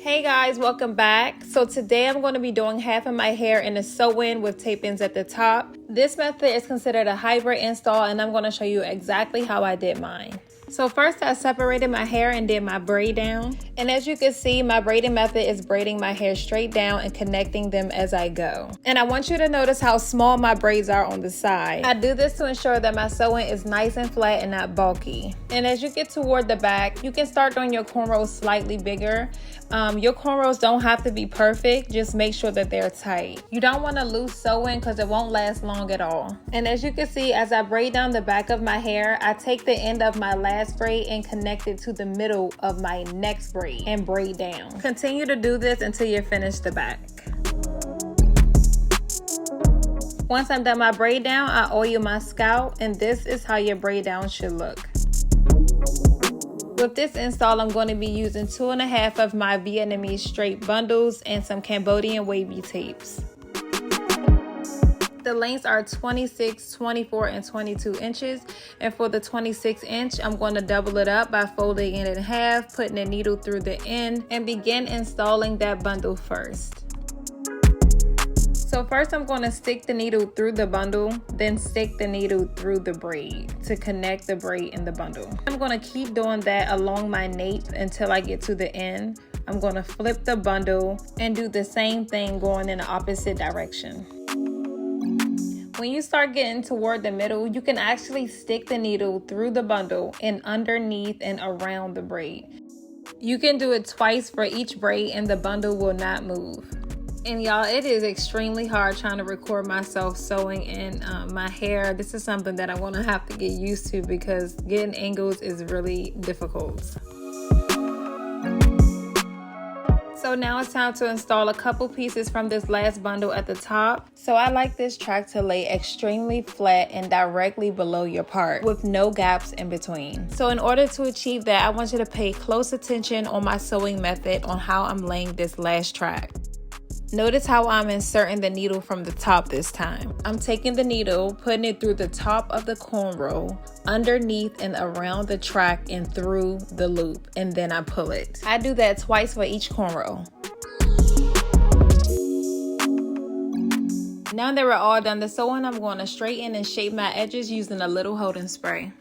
Hey guys, welcome back. So today I'm going to be doing half of my hair in a sew-in with tape-ins at the top. This method is considered a hybrid install and I'm going to show you exactly how I did mine. So first I separated my hair and did my braid down. And as you can see, my braiding method is braiding my hair straight down and connecting them as I go. And I want you to notice how small my braids are on the side. I do this to ensure that my sewing is nice and flat and not bulky. And as you get toward the back, you can start doing your cornrows slightly bigger. Your cornrows don't have to be perfect, just make sure that they're tight. You don't want to loose sewing because it won't last long at all. And as you can see, as I braid down the back of my hair, I take the end of my last braid and connect it to the middle of my next braid and braid down. Continue to do this until you're finished the back. Once I'm done my braid down, I oil my scalp, and this is how your braid down should look. With this install, I'm going to be using 2.5 of my Vietnamese straight bundles and some Cambodian wavy tapes. The lengths are 26, 24, and 22 inches. And for the 26 inch, I'm going to double it up by folding it in half, putting the needle through the end, and begin installing that bundle first. So first I'm going to stick the needle through the bundle, then stick the needle through the braid to connect the braid in the bundle. I'm going to keep doing that along my nape until I get to the end. I'm going to flip the bundle and do the same thing going in the opposite direction. When you start getting toward the middle, you can actually stick the needle through the bundle and underneath and around the braid. You can do it twice for each braid and the bundle will not move. And y'all, it is extremely hard trying to record myself sewing in my hair. This is something that I'm gonna have to get used to because getting angles is really difficult. So now it's time to install a couple pieces from this last bundle at the top. So I like this track to lay extremely flat and directly below your part with no gaps in between. So in order to achieve that, I want you to pay close attention on my sewing method on how I'm laying this last track. Notice how I'm inserting the needle from the top this time. I'm taking the needle, putting it through the top of the cornrow, underneath and around the track and through the loop, and then I pull it. I do that twice for each cornrow. Now that we're all done the sewing, I'm going to straighten and shape my edges using a little holding spray.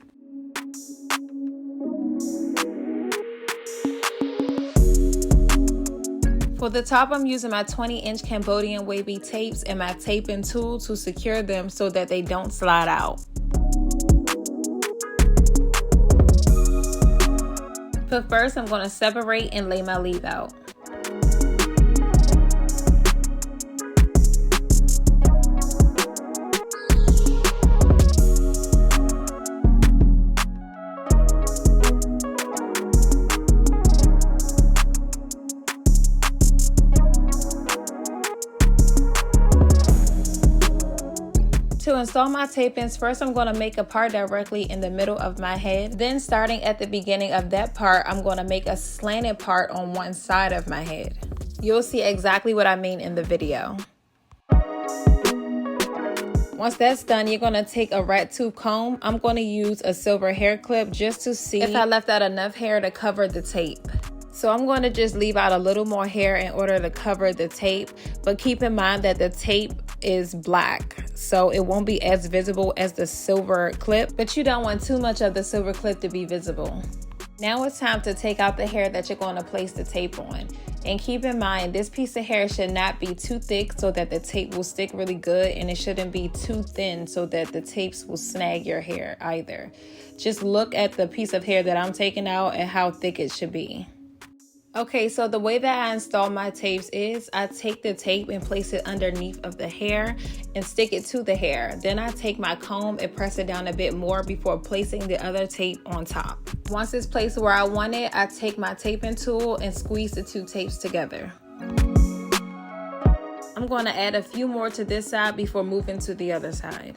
For the top, I'm using my 20-inch Cambodian wavy tapes and my taping tool to secure them so that they don't slide out. But first, I'm going to separate and lay my leave out. To install my tape-ins, first I'm going to make a part directly in the middle of my head. Then starting at the beginning of that part, I'm going to make a slanted part on one side of my head. You'll see exactly what I mean in the video. Once that's done, you're going to take a rat tooth comb. I'm going to use a silver hair clip just to see if I left out enough hair to cover the tape. So I'm going to just leave out a little more hair in order to cover the tape, but keep in mind that the tape is black, so it won't be as visible as the silver clip, but you don't want too much of the silver clip to be visible. Now it's time to take out the hair that you're going to place the tape on. And keep in mind, this piece of hair should not be too thick so that the tape will stick really good, and it shouldn't be too thin so that the tapes will snag your hair either. Just look at the piece of hair that I'm taking out and how thick it should be. Okay, so the way that I install my tapes is I take the tape and place it underneath of the hair and stick it to the hair. Then I take my comb and press it down a bit more before placing the other tape on top. Once it's placed where I want it, I take my taping tool and squeeze the two tapes together. I'm going to add a few more to this side before moving to the other side.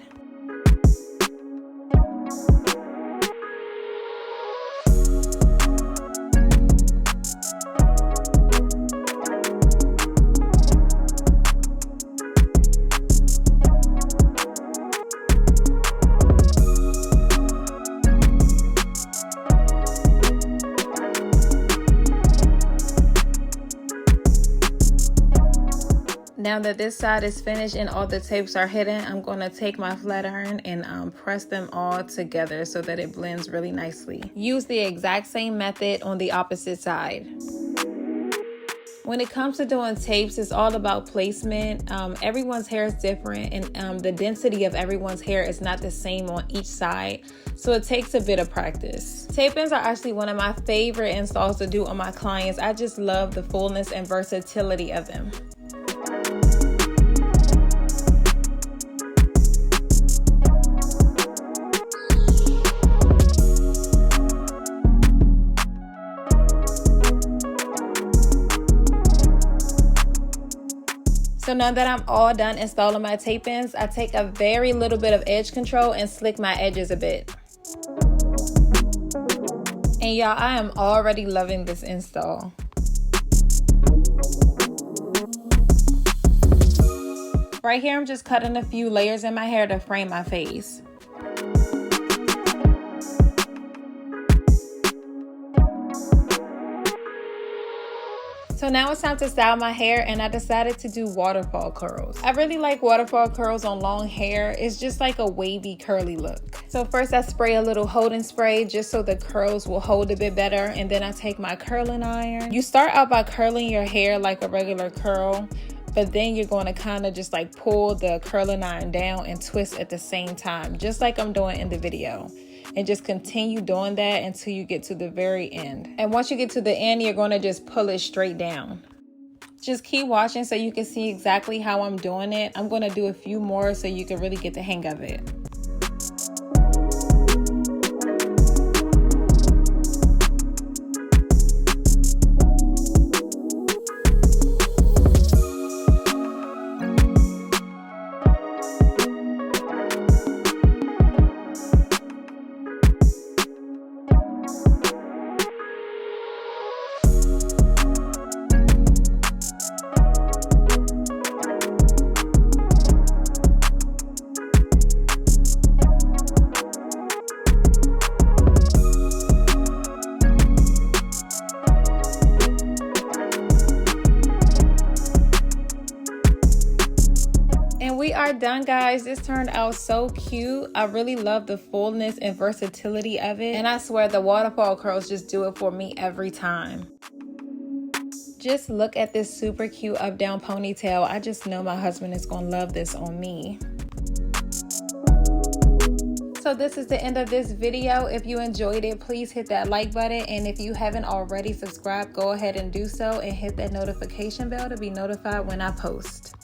Now that this side is finished and all the tapes are hidden, I'm going to take my flat iron and press them all together so that it blends really nicely. Use the exact same method on the opposite side. When it comes to doing tapes, it's all about placement. Everyone's hair is different, and the density of everyone's hair is not the same on each side, so it takes a bit of practice. Tape-ins are actually one of my favorite installs to do on my clients. I just love the fullness and versatility of them. So now that I'm all done installing my tape-ins, I take a very little bit of edge control and slick my edges a bit. And y'all, I am already loving this install. Right here, I'm just cutting a few layers in my hair to frame my face. So now it's time to style my hair, and I decided to do waterfall curls. I really like waterfall curls on long hair. It's just like a wavy curly look. So first I spray a little holding spray just so the curls will hold a bit better, and then I take my curling iron. You start out by curling your hair like a regular curl, but then you're going to kind of just like pull the curling iron down and twist at the same time, just like I'm doing in the video. And just continue doing that until you get to the very end. And once you get to the end, you're going to just pull it straight down. Just keep watching so you can see exactly how I'm doing it. I'm going to do a few more so you can really get the hang of it. We are done, guys. This turned out so cute. I really love the fullness and versatility of it, and I swear the waterfall curls just do it for me every time. Just look at this super cute up down ponytail. I just know my husband is gonna love this on me. So this is the end of this video. If you enjoyed it, please hit that like button, and if you haven't already subscribed, go ahead and do so, and hit that notification bell to be notified when I post.